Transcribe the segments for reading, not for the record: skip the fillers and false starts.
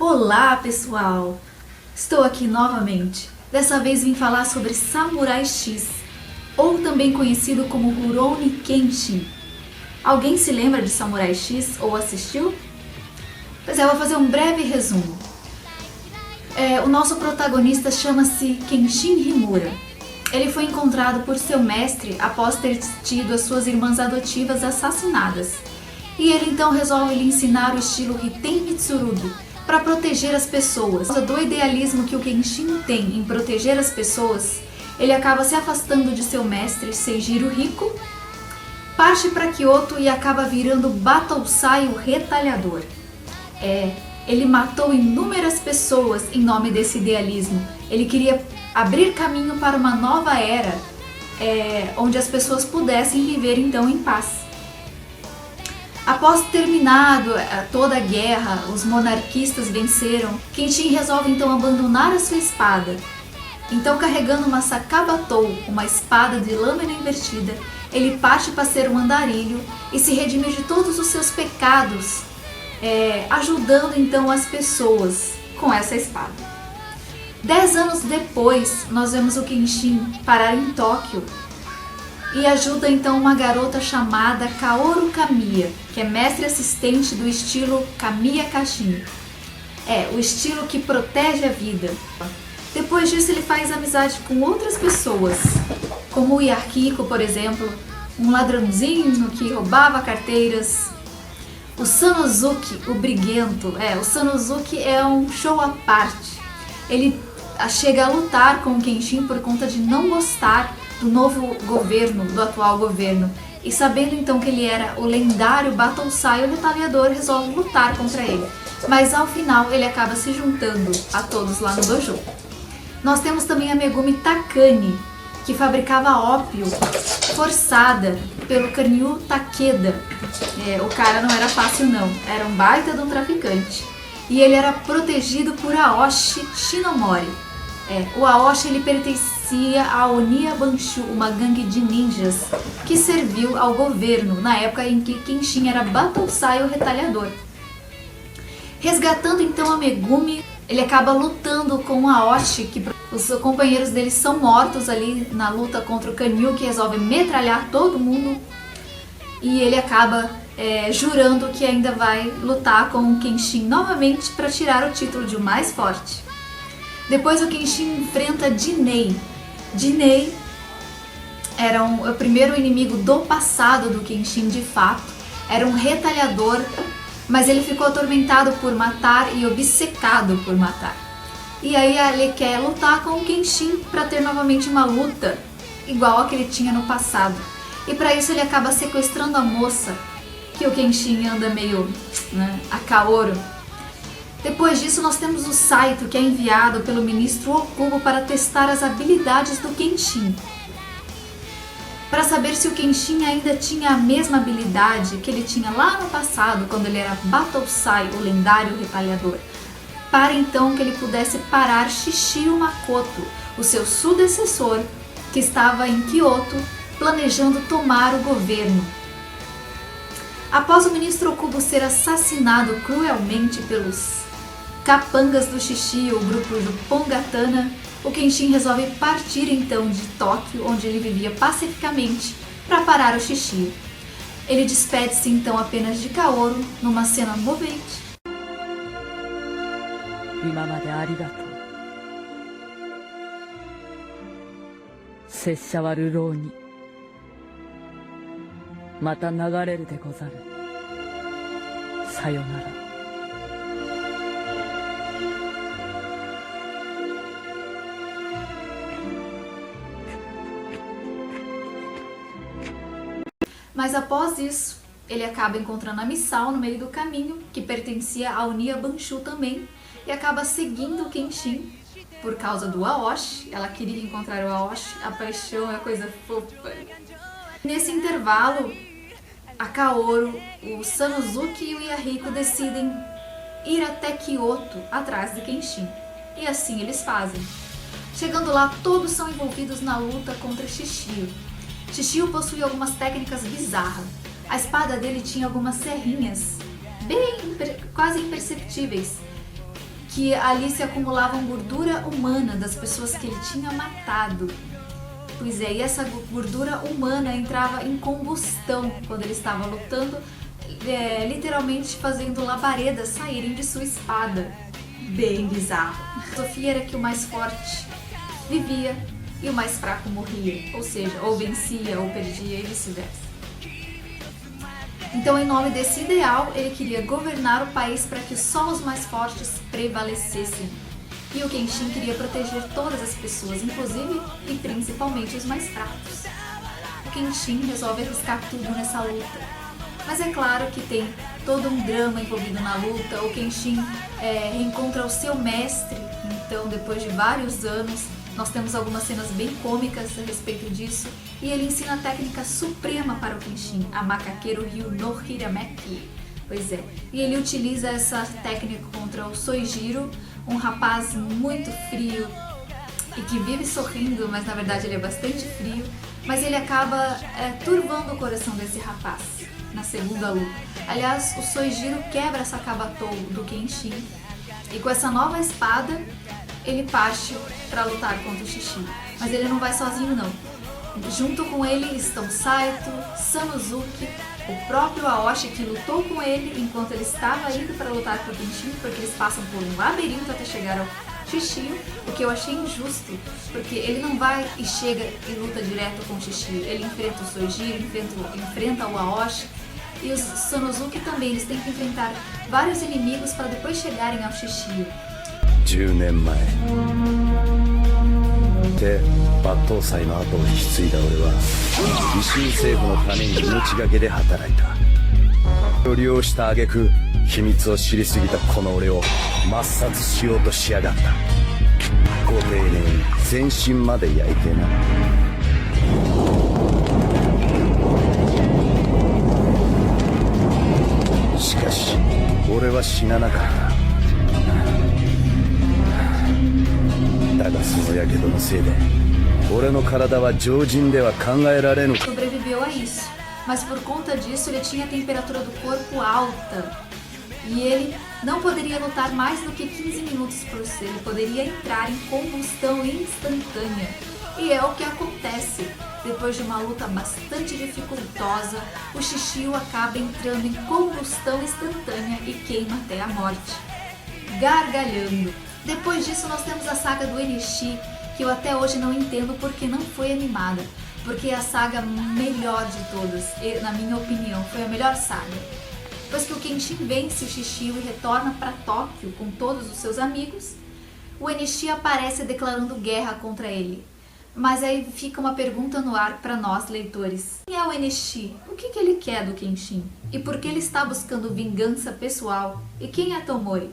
Olá pessoal, estou aqui novamente. Dessa vez vim falar sobre Samurai X, ou também conhecido como Rurouni Kenshin. Alguém se lembra de Samurai X ou assistiu? Pois é, eu vou fazer um breve resumo. O nosso protagonista chama-se Kenshin Himura. Ele foi encontrado por seu mestre após ter tido as suas irmãs adotivas assassinadas. E ele então resolve lhe ensinar o estilo Riten Mitsurugi para proteger as pessoas. Por causa do idealismo que o Kenshin tem em proteger as pessoas, ele acaba se afastando de seu mestre Seijiro Riko, parte para Kyoto e acaba virando Battosai o Retalhador. Ele matou inúmeras pessoas em nome desse idealismo. Ele queria abrir caminho para uma nova era, onde as pessoas pudessem viver então em paz. Após terminado toda a guerra, os monarquistas venceram. Kenshin resolve então abandonar a sua espada. Então, carregando uma Sakabatou, uma espada de lâmina invertida, ele parte para ser um andarilho e se redimir de todos os seus pecados, ajudando então as pessoas com essa espada. 10 anos depois, nós vemos o Kenshin parar em Tóquio e ajuda então uma garota chamada Kaoru Kamiya, que é mestre assistente do estilo Kamiya Kashin. O estilo que protege a vida. Depois disso ele faz amizade com outras pessoas, como o Yahiko, por exemplo, um ladrãozinho que roubava carteiras. O Sanosuke, o briguento. O Sanosuke é um show à parte. Ele chega a lutar com o Kenshin por conta de não gostar do novo governo, do atual governo. E sabendo então que ele era o lendário Battosai, o Retalhador resolve lutar contra ele. Mas ao final ele acaba se juntando a todos lá no dojo. Nós temos também a Megumi Takane, que fabricava ópio forçada pelo Kanyu Takeda. O cara não era fácil não, era um baita de um traficante. E ele era protegido por Aoshi Shinomori. O Aoshi ele pertencia a Oniya Banshu, uma gangue de ninjas que serviu ao governo na época em que Kenshin era Battosai o Retalhador. Resgatando então a Megumi, ele acaba lutando com o Aoshi, que os companheiros dele são mortos ali na luta contra o Kanyu, que resolve metralhar todo mundo. E ele acaba jurando que ainda vai lutar com o Kenshin novamente para tirar o título de o mais forte. Depois o Kenshin enfrenta Jinei. Jinei era o primeiro inimigo do passado do Kenshin de fato. Era um retalhador, mas ele ficou atormentado por matar e obcecado por matar. E aí ele quer lutar com o Kenshin para ter novamente uma luta igual a que ele tinha no passado. E para isso ele acaba sequestrando a moça, que o Kenshin anda meio a Kaoru. Depois disso nós temos o Saito, que é enviado pelo ministro Okubo para testar as habilidades do Kenshin. Para saber se o Kenshin ainda tinha a mesma habilidade que ele tinha lá no passado, quando ele era Battosai, o lendário retalhador. Para então que ele pudesse parar Shishio Makoto, o seu sucessor, que estava em Kyoto, planejando tomar o governo. Após o ministro Okubo ser assassinado cruelmente pelos capangas do Shishio, o grupo do Pongatana, o Kenshin resolve partir então de Tóquio, onde ele vivia pacificamente, para parar o Shishio. Ele despede-se então apenas de Kaoru numa cena movente. 今までありがとう。拙者は流浪にまた流れるでござる。さよなら。Mas após isso, ele acaba encontrando a Misao no meio do caminho, que pertencia a Oniya Banshu também, e acaba seguindo o Kenshin por causa do Aoshi. Ela queria encontrar o Aoshi, a paixão é a coisa fofa. Nesse intervalo, a Kaoru, o Sanosuke e o Yahiko decidem ir até Kyoto atrás de Kenshin. E assim eles fazem. Chegando lá, todos são envolvidos na luta contra Shishio. Shishio possui algumas técnicas bizarras. A espada dele tinha algumas serrinhas, quase imperceptíveis. que ali se acumulavam gordura humana das pessoas que ele tinha matado. Pois é, e essa gordura humana entrava em combustão quando ele estava lutando, literalmente fazendo labaredas saírem de sua espada. Bem bizarro. A filosofia era que o mais forte vivia e o mais fraco morria, ou seja, ou vencia ou perdia e vice-versa. Então, em nome desse ideal, ele queria governar o país para que só os mais fortes prevalecessem. E o Kenshin queria proteger todas as pessoas, inclusive e principalmente os mais fracos. O Kenshin resolve arriscar tudo nessa luta. Mas é claro que tem todo um drama envolvido na luta. O Kenshin reencontra o seu mestre, então depois de vários anos, nós temos algumas cenas bem cômicas a respeito disso, e ele ensina a técnica suprema para o Kenshin, a Macaqueiro Ryu no Hirameki. Pois é, e ele utiliza essa técnica contra o Soijiro, um rapaz muito frio e que vive sorrindo, mas na verdade ele é bastante frio, mas ele acaba turvando o coração desse rapaz na segunda luta. Aliás, o Soijiro quebra essa Kabatou do Kenshin, e com essa nova espada ele parte para lutar contra o Shishio. Mas ele não vai sozinho não. Junto com ele estão Saito, Sanosuke, o próprio Aoshi que lutou com ele enquanto ele estava indo para lutar contra o Kenshin, porque eles passam por um labirinto até chegar ao Shishio, o que eu achei injusto, porque ele não vai e chega e luta direto com o Shishio. Ele enfrenta o Soijiro, enfrenta o Aoshi, e os Sanosuke também, eles têm que enfrentar vários inimigos para depois chegarem ao Shishio. 10年前で抜刀斎の後を引き継いだ俺は維新政府のために命がけで働いた。利用した挙句秘密を知りすぎたこの俺を抹殺しようとしやがった。ご丁寧に全身まで焼いてな。しかし俺は死ななかった。だがそのやけどのせいで俺の体は常人では考えられぬ。 Sobreviveu a isso, mas por conta disso ele tinha a temperatura do corpo alta e ele não poderia lutar mais do que 15 minutos por ser. Ele poderia entrar em combustão instantânea, e é o que acontece. Depois de uma luta bastante dificultosa, o Shishio acaba entrando em combustão instantânea e queima até a morte, gargalhando. Depois disso nós temos a saga do Enishi, que eu até hoje não entendo porque não foi animada, porque é a saga melhor de todas, e, na minha opinião, foi a melhor saga. Depois que o Kenshin vence o Shishio e retorna para Tóquio com todos os seus amigos, o Enishi aparece declarando guerra contra ele. Mas aí fica uma pergunta no ar para nós, leitores. Quem é o Enishi? O que ele quer do Kenshin? E por que ele está buscando vingança pessoal? E quem é Tomoe?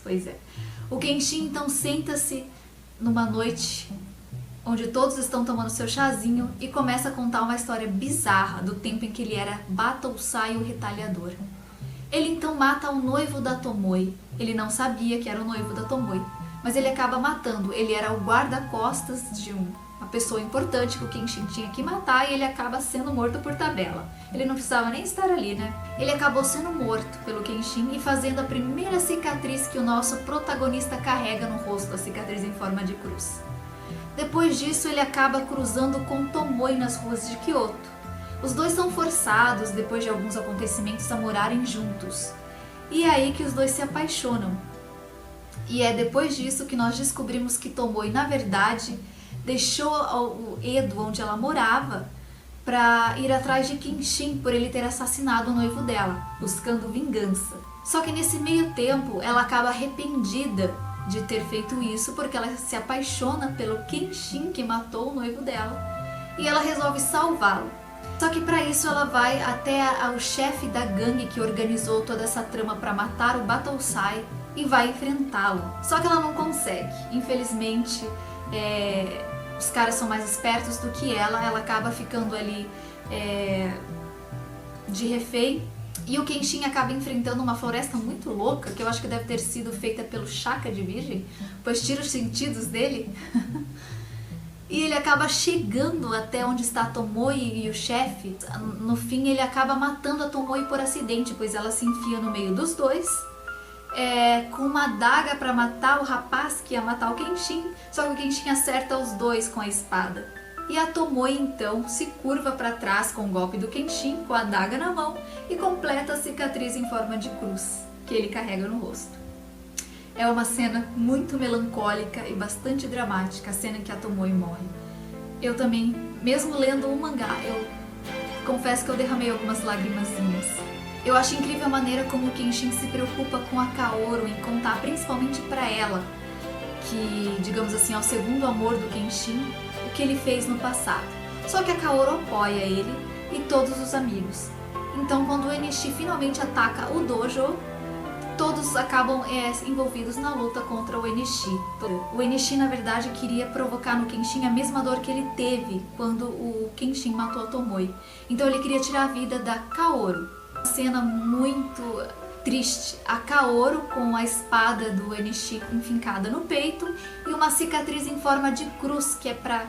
Pois é. O Kenshin então senta-se numa noite onde todos estão tomando seu chazinho e começa a contar uma história bizarra do tempo em que ele era Battousai o Retalhador. Ele então mata o noivo da Tomoe. Ele não sabia que era o noivo da Tomoe, mas ele acaba matando. Ele era o guarda-costas de uma pessoa importante que o Kenshin tinha que matar, e ele acaba sendo morto por tabela. Ele não precisava nem estar ali, né? Ele acabou sendo morto pelo Kenshin e fazendo a primeira cicatriz que o nosso protagonista carrega no rosto, a cicatriz em forma de cruz. Depois disso, ele acaba cruzando com Tomoe nas ruas de Kyoto. Os dois são forçados, depois de alguns acontecimentos, a morarem juntos. E é aí que os dois se apaixonam. E é depois disso que nós descobrimos que Tomoe, na verdade, deixou o Edo onde ela morava para ir atrás de Kenshin por ele ter assassinado o noivo dela, buscando vingança. Só que nesse meio tempo ela acaba arrependida de ter feito isso, porque ela se apaixona pelo Kenshin que matou o noivo dela, e ela resolve salvá-lo. Só que para isso ela vai até o chefe da gangue que organizou toda essa trama para matar o Battousai e vai enfrentá-lo. Só que ela não consegue. Infelizmente, os caras são mais espertos do que ela acaba ficando ali de refém. E o Kenshin acaba enfrentando uma floresta muito louca, que eu acho que deve ter sido feita pelo Chaka de Virgem, pois tira os sentidos dele. E ele acaba chegando até onde está a Tomoe e o chefe. No fim, ele acaba matando a Tomoe por acidente, pois ela se enfia no meio dos dois. com uma adaga para matar o rapaz que ia matar o Kenshin, só que o Kenshin acerta os dois com a espada. E a Tomoe então se curva para trás com o golpe do Kenshin, com a adaga na mão, e completa a cicatriz em forma de cruz que ele carrega no rosto. É uma cena muito melancólica e bastante dramática, a cena em que a Tomoe morre. Eu também, mesmo lendo o mangá, eu confesso que eu derramei algumas lagrimazinhas. Eu acho incrível a maneira como o Kenshin se preocupa com a Kaoru em contar principalmente para ela, que, digamos assim, é o segundo amor do Kenshin, o que ele fez no passado. Só que a Kaoru apoia ele e todos os amigos. Então, quando o Enishi finalmente ataca o dojo, todos acabam envolvidos na luta contra o Enishi. O Enishi, na verdade, queria provocar no Kenshin a mesma dor que ele teve quando o Kenshin matou a Tomoe. Então ele queria tirar a vida da Kaoru. Uma cena muito triste. A Kaoru com a espada do Enishi enfincada no peito e uma cicatriz em forma de cruz, que é para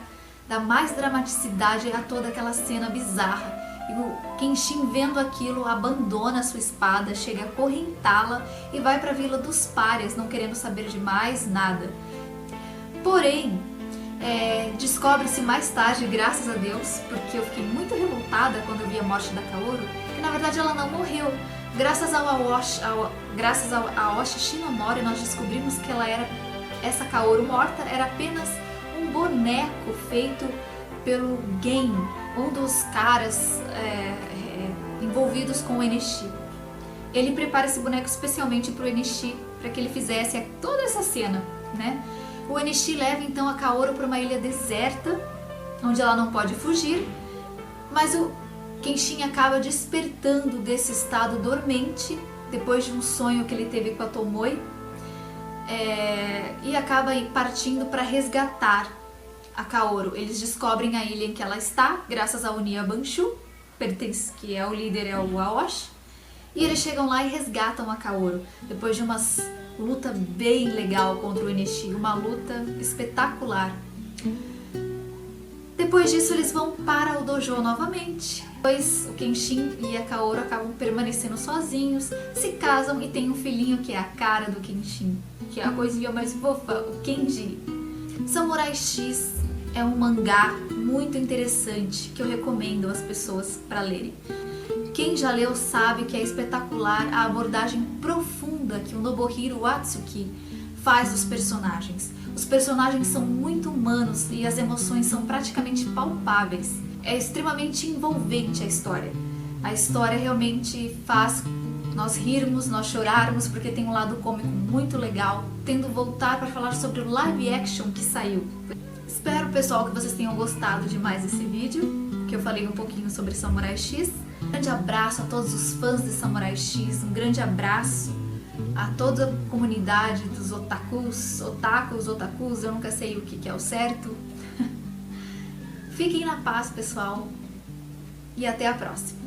dar mais dramaticidade a toda aquela cena bizarra. E o Kenshin, vendo aquilo, abandona a sua espada, chega a acorrentá-la e vai para a Vila dos Párias, não querendo saber de mais nada. Porém, descobre-se mais tarde, graças a Deus, porque eu fiquei muito revoltada quando eu vi a morte da Kaoru, que na verdade ela não morreu. Graças a Aoshi Shinomori, nós descobrimos que essa Kaoru morta era apenas um boneco feito pelo Gen, um dos caras envolvidos com o Enishi. Ele prepara esse boneco especialmente para o Enishi, para que ele fizesse toda essa cena, né? O Enishi leva então a Kaoru para uma ilha deserta, onde ela não pode fugir, mas o Kenshin acaba despertando desse estado dormente, depois de um sonho que ele teve com a Tomoe, e acaba partindo para resgatar a Kaoru. Eles descobrem a ilha em que ela está, graças ao Oniya Banshu, que é o líder, é o Aoshi, e eles chegam lá e resgatam a Kaoru, depois de uma luta bem legal contra o Enishi, uma luta espetacular. Depois disso eles vão para o dojo novamente, depois o Kenshin e a Kaoru acabam permanecendo sozinhos, se casam e tem um filhinho que é a cara do Kenshin, que é a coisinha mais fofa, o Kenji. Samurai X é um mangá muito interessante que eu recomendo às pessoas para lerem. Quem já leu sabe que é espetacular a abordagem profunda que o Nobuhiro Watsuki faz dos personagens. Os personagens são muito humanos e as emoções são praticamente palpáveis. É extremamente envolvente a história. A história realmente faz nós rirmos, nós chorarmos, porque tem um lado cômico muito legal. Tendo voltar para falar sobre o live action que saiu. Espero, pessoal, que vocês tenham gostado demais desse vídeo, que eu falei um pouquinho sobre Samurai X. Um grande abraço a todos os fãs de Samurai X, um grande abraço a toda a comunidade dos otakus, eu nunca sei o que é o certo. Fiquem na paz, pessoal, e até a próxima.